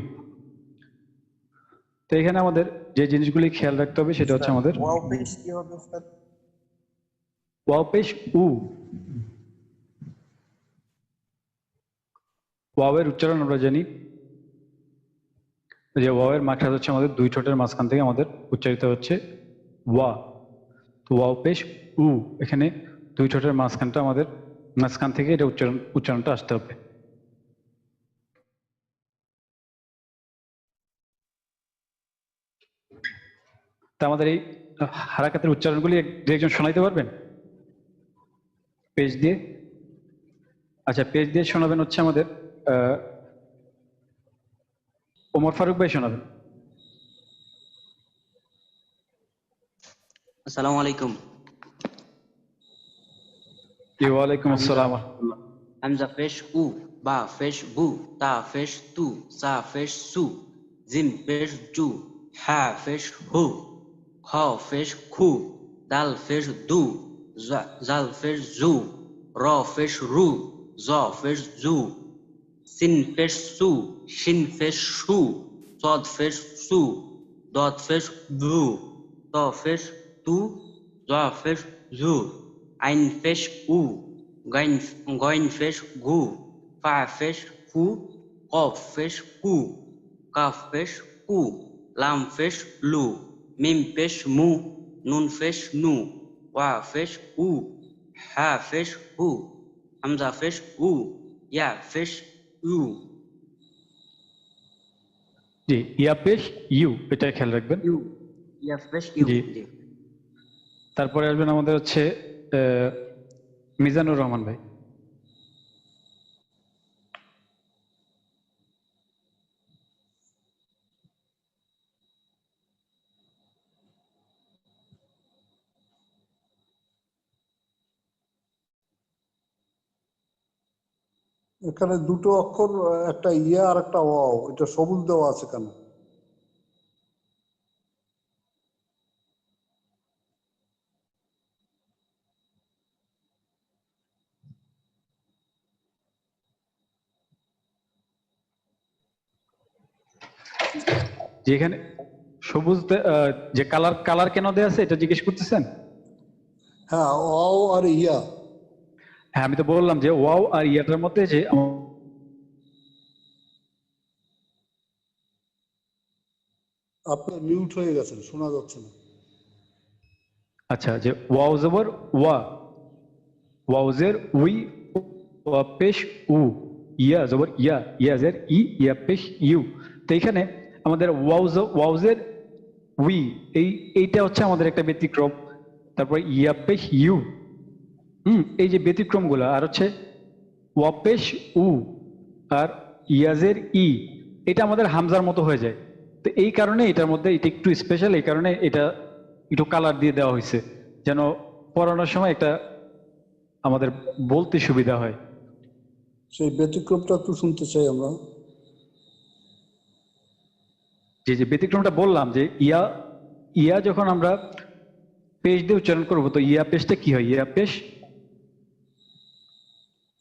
তো এখানে আমাদের যে জিনিসগুলি খেয়াল রাখতে হবে সেটা হচ্ছে আমাদের ওয়াও পেশ কি হবে স্যার? ওয়াও পেশ উ। ওয়াওয়ের উচ্চারণ আমরা জানি যে ওয়াওয়ের মাখরাজ হচ্ছে আমাদের দুই ঠোঁটের মাঝখান থেকে আমাদের উচ্চারিত হচ্ছে ওয়া। তো ওয়াও পেশ উ, এখানে দুই ঠোঁটের মাঝখান থেকে এটা উচ্চারণটা আসতে হবে। তা আমাদের এই হারাকাতের উচ্চারণগুলি একজন শোনাইতে পারবেন পেজ দিয়ে? আচ্ছা, পেজ দিয়ে শোনাবেন হচ্ছে আমাদের ওমর ফারুক ভাই শোনাবেন। আসসালামু আলাইকুম। ওয়ালাইকুম আসসালাম। হামজা পেশ উ, বা পেশ বু, তা পেশ তু, সা পেশ সু, জিম পেশ জু, হা পেশ হু, খ পেশ খু, দাল পেশ দু, জাল পেশ জু, র পেশ রু, জ পেশ জু, সিন পেশ সু, শিন পেশ সু, সদ পেশ সু, দদ পেশ দু, ত পেশ তু, জ পেশ জু, আইন পেশ উ, গইন পেশ গু, ফা পেশ ফু, কফ পেশ কু, কাফ পেশ কু, লাম পেশ লু, মিম পেশ মু, নুন পেশ নু, ওয়া পেশ উ, হা পেশ হু, হামজা পেশ উ, ইয়া পেশ ইউ। জি, ইয়া পেশ ইউ, এটা খেয়াল রাখবেন। ইয়া পেশ ইউ। জি। তারপরে আসবেন আমাদের হচ্ছে মিজানুর রহমান ভাই। এখানে দুটো অক্ষর, একটা ইয়া আর একটা ওয়াও, এটা সবুজ দেওয়া আছে কেন? যেখানে সবুজ যে কালার কেন দেয়া আছে এটা জিজ্ঞেস করতেছেন? হ্যাঁ, ওয়াও আর ইয়া। হ্যাঁ, আমি তো বললাম যে ওয়াও আর ইয়াটার মধ্যে যে আপনার মিউট হয়ে গেছেন, শোনা যাচ্ছে না। আচ্ছা, যে ওয়াও জবর ওয়া, ওয়াউজের উই, ওয়া পেশ উ, ইয়া জবর ইয়া, ইয়াজের ই, ইয়া পেশ ইউ। তো এখানে আমাদের ওয়াউজের উই, এইটা হচ্ছে আমাদের একটা ব্যতিক্রম। তারপর ইয়া পেশ ইউ, এই যে ব্যতিক্রম গুলা, আর হচ্ছে ওয়া পেশ উ আর ইয়াজের ই, এটা আমাদের হামজার মতো হয়ে যায়। তো এই কারণে এটার মধ্যে এটা একটু স্পেশাল, এই কারণে এটা একটু কালার দিয়ে দেওয়া হয়েছে যেন পড়ানোর সময় এটা আমাদের বলতে সুবিধা হয়। সেই ব্যতিক্রমটা একটু শুনতে চাই আমরা। যে ব্যতিক্রমটা বললাম যে ইয়া যখন আমরা পেশ দিয়ে উচ্চারণ করবো, তো ইয়া পেশটা কি হয়? ইয়া পেশ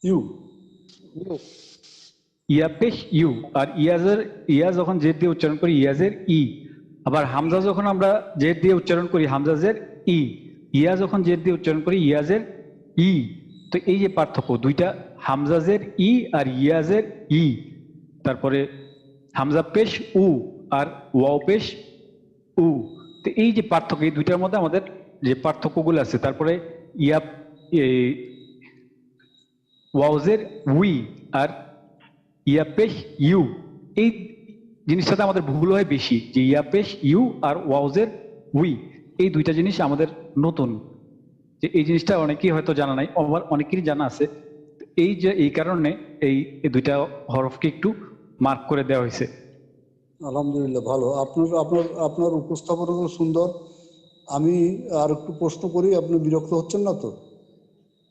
ইউ, ইয়া পেশ ইউ। আর ইয়া যখন জেড দিয়ে উচ্চারণ করি ইয়াজের ই। আবার হামজা যখন আমরা জেড দিয়ে উচ্চারণ করি হামজাজের ই। ইয়া যখন জেড দিয়ে উচ্চারণ করি ইয়াজের ই। তো এই যে পার্থক্য দুইটা, হামজাজের ই আর ইয়াজের ই। তারপরে হামজা পেশ উ আর ওয়াও পেশ উ। তো এই যে পার্থক্য, এই দুইটার মধ্যে আমাদের যে পার্থক্যগুলো আছে। তারপরে ওয়াউজের উই আর ইয়া পেশ ইউ, এই জিনিসটাতে আমাদের ভুল হয় বেশি, যে ইয়া পেশ ইউ আর ওয়াউজের উই, এই দুইটা জিনিস আমাদের নতুন। যে এই জিনিসটা অনেকেই হয়তো জানা নাই, আবার অনেকেরই জানা আছে। এই কারণে এই দুইটা হরফকে একটু মার্ক করে দেওয়া হয়েছে। আলহামদুলিল্লাহ, ভালো। আপনার উপস্থাপনা সুন্দর। আমি আর একটু প্রশ্ন করি, আপনি বিরক্ত হচ্ছেন না তো?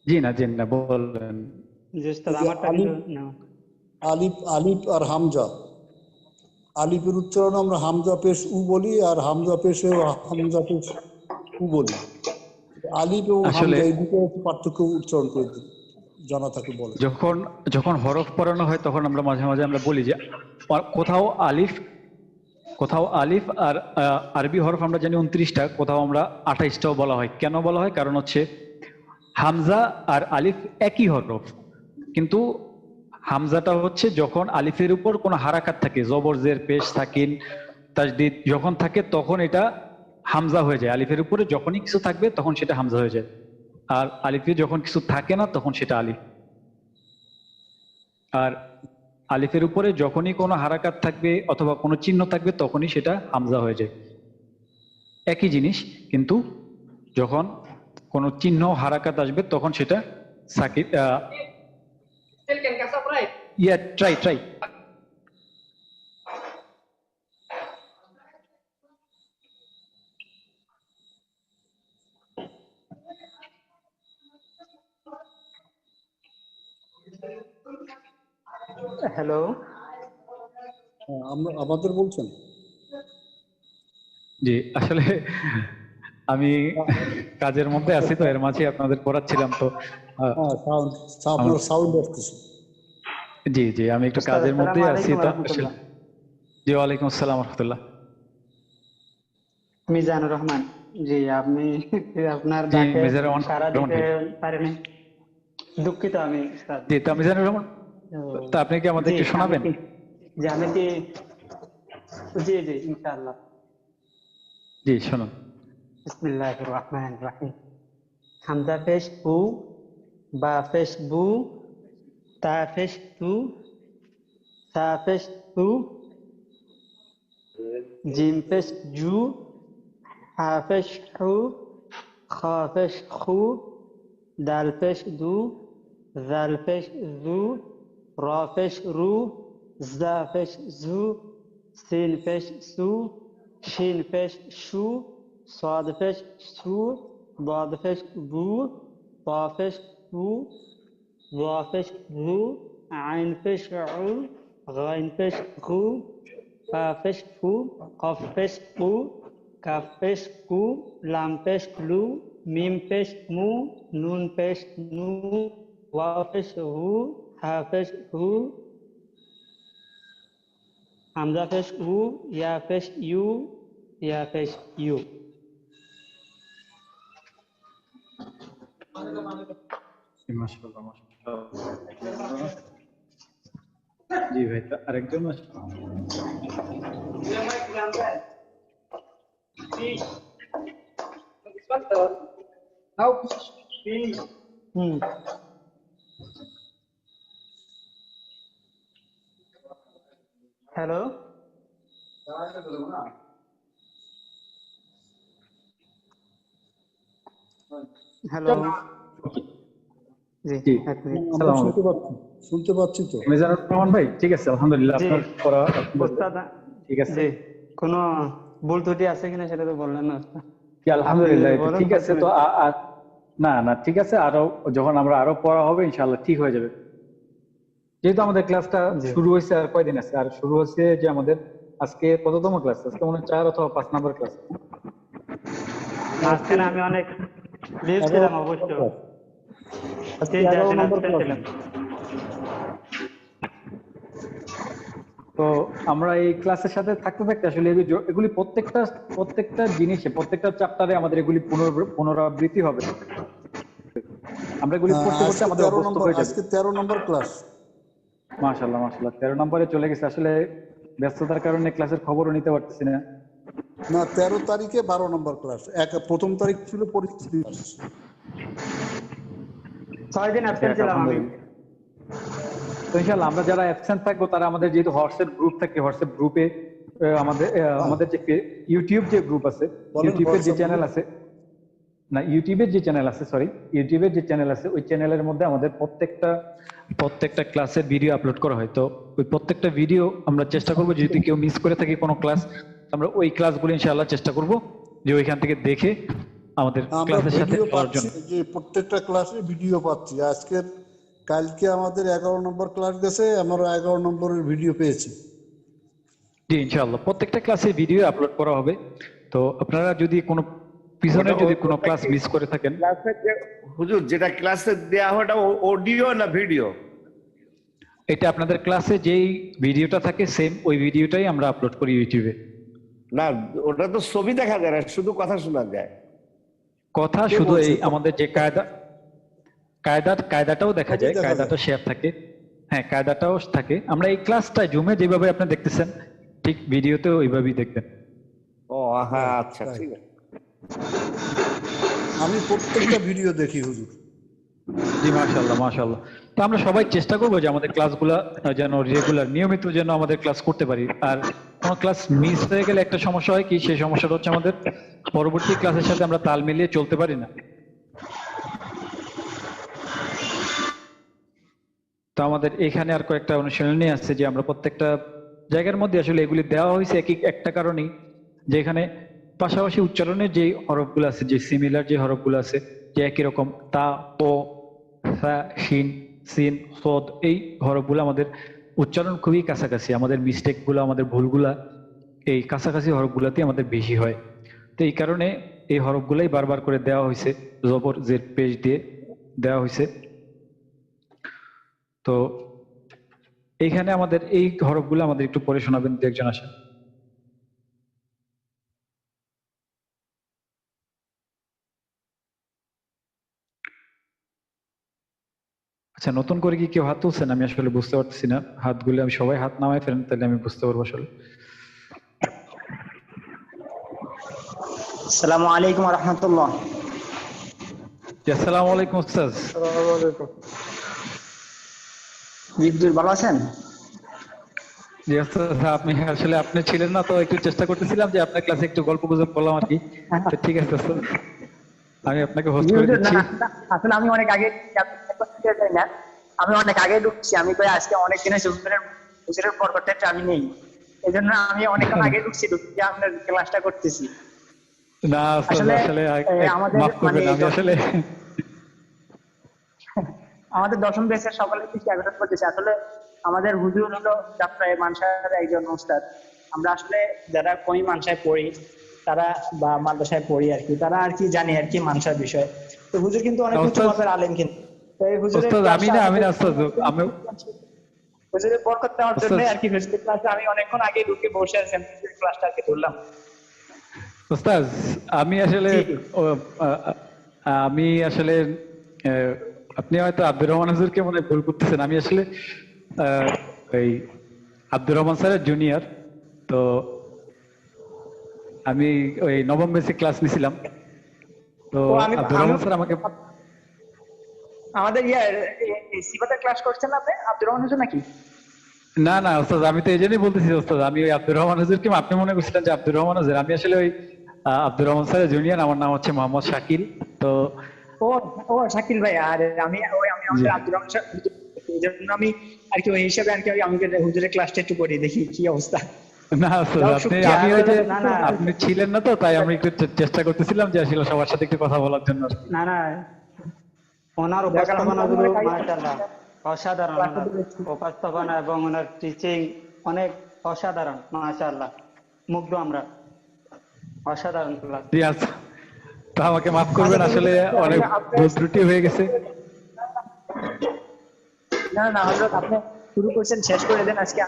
জি না, বলেন। আলিফ আর হামজা, আলিফের উচ্চারণ আমরা হামজা পেশ উ বলি, আর হামজা পেশ উ বলি। আলিফ ও হামজা এই দুটো পার্থক্য উচ্চারণ করে জানা থাকে বলে। যখন হরফ পড়ানো হয় তখন আমরা মাঝে মাঝে আমরা বলি যে কোথাও আলিফ আর আরবি হরফ আমরা জানি 29টা, কোথাও আমরা 28টাও বলা হয়। কেন বলা হয়? কারণ হচ্ছে হামজা আর আলিফ একই হরফ, কিন্তু হামজাটা হচ্ছে যখন আলিফের উপর কোনো হারাকাত থাকে, জবর জের পেশ সাকিন তাজদিদ যখন থাকে তখন এটা হামজা হয়ে যায়। আলিফের উপরে যখনই কিছু থাকবে তখন সেটা হামজা হয়ে যায়। আর আলিফে যখন কিছু থাকে না তখন সেটা আলিফ। আর আলিফের উপরে যখনই কোনো হারাকাত থাকবে অথবা কোনো চিহ্ন থাকবে তখনই সেটা হামজা হয়ে যায়। একই জিনিস, কিন্তু যখন কোনো চিহ্ন হারাকাত আসবে তখন সেটা সাকিব ট্রাই হ্যালো, আমাদের বলছেন? জি, আসলে আমি কাজের মধ্যে আছি তো এর মাঝে আপনাদের পড়াচ্ছিলাম তো। আপনার সাউন্ড আসতেছে। জি জি, আমি একটু উস্তাদ, কাজের মধ্যে আসসালামু আছি আলাইকুম তো রহমতুল্লাহ। জি, ওয়ালাইকুম আসসালাম রহমতুল্লাহ। মিজানুর রহমান। জি, আপনি আপনার জি, ডাকে মিজানুর রহমান সাড়া রহমান দিতে ভাই। পারিনি, দুঃখিত আমি উস্তাদ। জি, তা মিজানুর রহমান, তা আপনি কি আমাদের জি, একটু শোনাবেন? আমি কি জি জি ইনশাআল্লাহ। জি, শুনুন। বিসমিল্লাহির রহমানির রহিম। হামজা পেশ উ, বা পেশ বু, তা পেশ তু, সা পেশ তু, জিম পেশ জু, হা পেশ হু, খ পেশ খু, দাল পেশ দু, জাল পেশ জু, র পেশ রু, জা পেশ জু, সিন পেশ সু, শিন পেশ শু, صاد পেশ সু, ضاد পেশ বু, তা পেশ তু, ظا পেশ রু, আইন পেশ উ, গাইন পেশ গু, ফা পেশ ফু, কফ পেশ কু, কাফ পেশ কু, লাম পেশ লু, মিম পেশ মু, নুন পেশ নু, ওয়াও পেশ হু, হা পেশ হু, হামজা পেশ উ, ইয়া পেশ ইউ, ইয়া পেশ ইউ। মাশাআল্লাহ, মাশাআল্লাহ। জি ভাই, তা আরেকজন আছে? হ্যালো, হ্যালো, জি জি, আপনি আমরা শুনতে পাচ্ছি তো। মিজানুর রহমান ভাই, ঠিক আছে, আলহামদুলিল্লাহ। জি, আপনার পড়া উস্তাদ, ঠিক আছে। জি, কোনো ভুল ত্রুটি আছে কিনা সেটা তো বললেন না উস্তাদ। জি, আলহামদুলিল্লাহ, এটা বলেন, ঠিক আছে তো। না না, ঠিক আছে, আরো যখন আমরা আরো পড়া হবে ইনশাআল্লাহ ঠিক হয়ে যাবে। যেহেতু আমাদের ক্লাসটা শুরু হয়েছে আর কয়দিন আছে, আর শুরু হচ্ছে যে আমাদের আজকে কততম ক্লাস? আজকে মনে হয় 4 অথবা 5 নাম্বার ক্লাস। মাঝখানে আমি অনেক লিভ ছিলাম অবশ্য। 11 নম্বর ক্লাস। তো আমরা এই ক্লাসের সাথে থাকতে থাকতে আসলে এগুলি প্রত্যেকটা জিনিসে, প্রত্যেকটা চ্যাপ্টারে আমাদের এগুলি পুনরাবৃত্তি হবে। আমরা এগুলি পড়তে পড়তে আমাদের অভ্যস্ত হয়ে যাবে। আজকে 13 নম্বর ক্লাস। মাশাআল্লাহ, মাশাআল্লাহ, 13 নম্বরে চলে গেছে। আসলে ব্যস্ততার কারণে ক্লাসের খবরও নিতে পারতেছি না। না, 13 তারিখে 12 নম্বর ক্লাস। প্রথম তারিখ ছিল পরিস্থিতি ক্লাস। 6 দিন অ্যাবসেন্ট ছিলাম আমি। তো ইনশাআল্লাহ আমরা যারা অ্যাবসেন্ট থাকবো তারা আমাদের যেহেতু হোয়াটসঅ্যাপ গ্রুপ থাকে, হোয়াটসঅ্যাপ গ্রুপে আমাদের যে ইউটিউব যে গ্রুপ আছে, ইউটিউবের যে চ্যানেল আছে, না ইউটিউবের যে চ্যানেল আছে, সরি, ইউটিউবের যে চ্যানেল আছে, ওই চ্যানেলের মধ্যে আমাদের প্রত্যেকটা ক্লাসের ভিডিও আপলোড করা হয়। তো ওই প্রত্যেকটা ভিডিও আমরা চেষ্টা করবো, যদি কেউ মিস করে থাকি কোনো ক্লাস, আমরা ওই ক্লাসগুলো ইনশাআল্লাহ চেষ্টা করব যে ওইখান থেকে দেখে আমাদের ক্লাসের সাথে অর্জন। যে প্রত্যেকটা ক্লাসে ভিডিও পাচ্ছি। কালকে আমাদের 11 নম্বর ক্লাস গেছে, আমরা 11 নম্বরের ভিডিও পেয়েছি। জি, ইনশাআল্লাহ প্রত্যেকটা ক্লাসে ভিডিও আপলোড করা হবে। তো আপনারা যদি কোনো পিছনে যদি কোনো ক্লাস মিস করে থাকেন, হুজুর যেটা ক্লাসে দেয়া হয় ওটা অডিও না ভিডিও? এটা আপনাদের ক্লাসে যেই ভিডিওটা থাকে সেম ওই ভিডিওটাই আমরা আপলোড করি ইউটিউবে। না, ওটা তো ছবি দেখা যায় না, শুধু কথা শোনা যায়। কথা শুধু এই আমাদের যে কায়দাটাও দেখা যায়, কায়দাটা শেয়ার থাকে। হ্যাঁ, কায়দাটাও থাকে। আমরা এই ক্লাসটা জুমে যেভাবে আপনি দেখতেছেন ঠিক ভিডিওতেও ওইভাবেই দেখবেন। ও হ্যাঁ, আচ্ছা, ঠিক আছে। আমি প্রত্যেকটা ভিডিও দেখি হুজুর। জি মাশাআল্লাহ মাশাআল্লাহ। তো আমরা সবাই চেষ্টা করবো যে আমাদের ক্লাসগুলা যেন রেগুলার নিয়মিত যেন আমাদের ক্লাস করতে পারি। আর কোনো ক্লাস মিস হয়ে গেলে একটা সমস্যা হয় কি, সেই সমস্যাটা হচ্ছে আমাদের পরবর্তী ক্লাসের সাথে আমরা তাল মিলিয়ে চলতে পারি না। তো আমাদের এখানে আর কয়েকটা অনুশীলনী আছে যে আমরা প্রত্যেকটা জায়গার মধ্যে আসলে এগুলি দেওয়া হয়েছে একটা কারণেই, যে এখানে পাশাপাশি উচ্চারণের যে হরফগুলো আছে, যে সিমিলার যে হরফগুলো আছে, যে একই রকম তা, প, সা, শিন, সিন, সদ, এই হরফগুলো আমাদের উচ্চারণ খুবই কাছাকাছি। আমাদের মিস্টেকগুলো, আমাদের ভুলগুলা এই কাছাকাছি হরফগুলাতে আমাদের বেশি হয়। তো এই কারণে এই হরফগুলাই বারবার করে দেওয়া হয়েছে, জবর জের পেশ দিয়ে দেওয়া হয়েছে। তো এইখানে আমাদের এই হরফগুলো আমাদের একটু পড়ে শোনাবেন দু একজন আসেন। আচ্ছা, নতুন করে কি কেউ হাত তুলছেন? আমি আসলে বুঝতে পারতেছি না হাতগুলো। আমি সবাই হাত নামায় ফেলেন, তাহলে আমি বুঝতে পারবো আসলে। আসসালামু আলাইকুম ওয়া রাহমাতুল্লাহ। আসসালামু আলাইকুম উস্তাদ। আসসালামু আলাইকুম। জি হুজুর, ভালো আছেন? জি উস্তাদ, আপনি আসলে আপনি ছিলেন না, তো একটু চেষ্টা করতেছিলাম যে আপনার ক্লাসে একটু গল্প গুজব করলাম আর কি। তো ঠিক আছে উস্তাদ, আমি আপনাকে হোস্ট করে দিচ্ছি। আসলে আমি অনেক আগে যাই না, আমি অনেক আগে ঢুকছি। আমি কই আজকে অনেক দিন হুজুরের পরবর্তীতে আমি নেই, এই জন্য আমি অনেকক্ষণ আগে ঢুকছি আপনার ক্লাসটা করতেছি। না উস্তাদ, আসলে মাফ করবেন, আমি আসলে আমাদের দশম ব্যাচের সকলে স্বাগত করতেছি। আসলে আমাদের হুজুর হলো যাত্রায় মানসার একজন উস্তাদ। আমরা আসলে যারা কই মানসায় পড়ি তারা বা মাদ্রাসায় পড়ি আর কি, তারা আর কি জানি আর কি মানসার বিষয়। তো হুজুর কিন্তু অনেক উচ্চ মাপের আলেম, কিন্তু হুজুরের বরকত দেওয়ার জন্য আর কি হুজুরের ক্লাসে আমি অনেকক্ষণ আগে ঢুকে বসে আছি, ক্লাসটা আর কি ধরলাম। উস্তাদ আমি আসলে আপনি হয়তো আব্দুর রহমান হুজুরকে মনে ভুল করতেছেন। আমি আসলে এই আব্দুর রহমান স্যারের জুনিয়র। তো আমি ওই নবম বেসিক ক্লাস নিছিলাম। তো আব্দুর রহমান স্যার আমাকে আমাদের সিফাতের ক্লাস করছেন আপনি আব্দুর রহমান হুজুর নাকি? না না উস্তাদ, আমি তো এই জন্যই বলতেছি উস্তাদ, আমি ওই আব্দুর রহমান হুজুরকে আপনি মনে করছিলেন যে আব্দুর রহমান হুজুর। আমি আসলে ওই আব্দুর রহমান স্যারের জুনিয়র, আমার নাম হচ্ছে মোহাম্মদ শাকিল। তো ও শাকিল ভাই, আর আমি আব্দুর রহমান স্যার, এই জন্য আমি আর কি ওই হিসাবে আর কি আমি হুজুরের ক্লাসটা একটু করি, দেখি কি অবস্থা। না আপনি ছিলেন না, তো তাই আমি একটু চেষ্টা করতেছিলাম যে আসলে সবার সাথে একটু কথা বলার জন্য। না না, ওনার উপস্থাপনাগুলো মাশাআল্লাহ অসাধারণ, উপস্থাপনা এবং ওনার টিচিং অনেক অসাধারণ, মাশাআল্লাহ মুগ্ধ আমরা, অসাধারণ ক্লাস। জি আচ্ছা, তো আমাকে মাফ করবেন, আসলে অনেক ভুল ত্রুটি হয়ে গেছে। না না হযরত, আপনি শুরু করেছেন, শেষ করে দেন আজকে।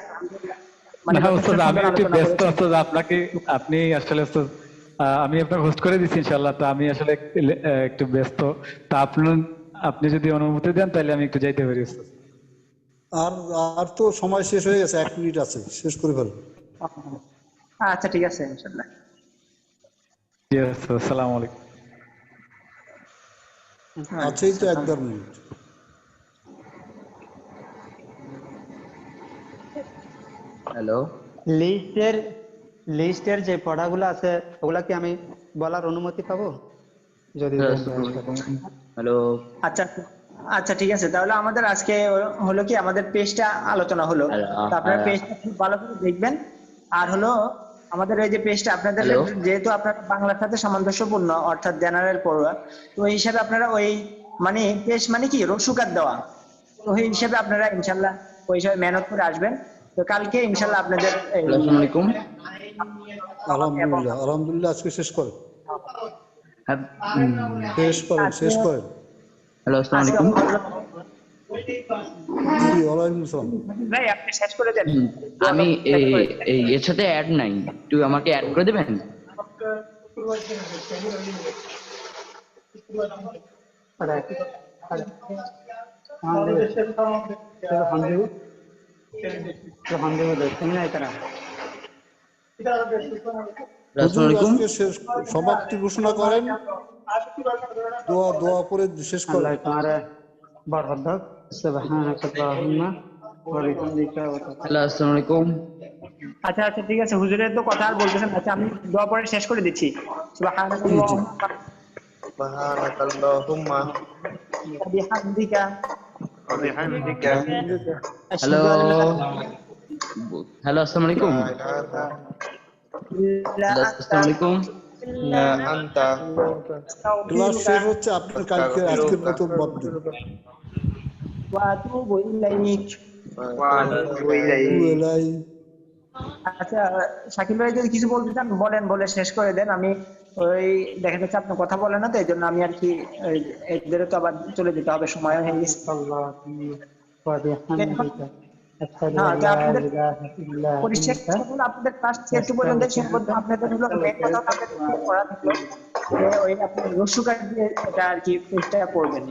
মানে উস্তাদ আমি একটু ব্যস্ত উস্তাদ, আপনি আসলে উস্তাদ আমি আপনাকে হোস্ট করে দিচ্ছি ইনশাআল্লাহ। তো আমি আসলে একটু ব্যস্ত, তা আপনি যদি অনুমতি দেন তাহলে আমি একটু যাইতে পারি উস্তাদ। আর তো সময় শেষ হয়ে গেছে, 1 মিনিট আছে, শেষ করে ফেল। আচ্ছা ঠিক আছে ইনশাআল্লাহ। জি উস্তাদ, আসসালামু আলাইকুম। আছেই তো 1-1.5 মিনিট। হ্যালো, লিস্টের যে পড়াগুলো আছে ওগুলা কি আমি বলার অনুমতি পাবো? যদি হ্যালো, আচ্ছা আচ্ছা ঠিক আছে, তাহলে আমাদের আজকে হলো কি আমাদের পেজটা আলোচনা হলো, আপনারা পেজটা খুব ভালো করে দেখবেন। আর হলো আমাদের এই যে পেজটা আপনাদের যেহেতু আপনার বাংলার সাথে সামঞ্জস্যপূর্ণ, অর্থাৎ জেনারেল পড়ুয়া, তো এই হিসাবে আপনারা ওই মানে পেজ মানে কি রসুকাত দেওয়া, তো ওই হিসাবে আপনারা ইনশাল্লাহ ওই হিসাবে মেহনত করে আসবেন। তো কালকে ইনশাল্লাহ আপনাদের আসসালামু আলাইকুম। আলহামদুলিল্লাহ আলহামদুলিল্লাহ, আজকে শেষ করেন। শেষ করেন। হ্যালো, আসসালামু আলাইকুম। জি ওয়ালাইকুম আসসালাম। ভাই আপনি শেষ করে দেন। আমি এর সাথে অ্যাড নাই, একটু আমাকে অ্যাড করে দেবেন। हम হুজুর আজকে শেষ সমাপ্তি ঘোষণা করেন, দোয়া করে শেষ করেন। আল্লাহ তোমারে বরকত দাও। সুবহানাকা আল্লাহুম্মা ওয়া বিহামদিকা ওয়া হ্যালো, আসসালামু আলাইকুম। আচ্ছা আচ্ছা ঠিক আছে, হুজুরের তো কথা আর বলতেছেন। আচ্ছা আমি দোয়া পরে শেষ করে দিচ্ছি। সুবহানাকা আল্লাহুম্মা ওয়া বিহামদিকা হ্যালো হ্যালো, আসসালামু আলাইকুম। আসসালামু আলাইকুম। আনতা ক্লাস শেষ হচ্ছে, আপনার কালকে আজকের মতো বাদ দিন। ওয়া আতুবু ইলাইক। আচ্ছা শাকিল ভাই যদি কিছু বলতে চান বলেন, বলে শেষ করে দেন। আমি ওই দেখা যাচ্ছে আপনি কথা বলেন না, তো এই জন্য আমি আর কি এদেরও তো আবার চলে যেতে হবে, সময় হয়ে গেছে। আপনাদের ক্লাস একটু পর্যন্ত আপনাদের হলো মেন কথা আপনাদের করা থাকলো যে ওই আপনি রসুকার দিয়ে এটা আর কি চেষ্টা করবেন।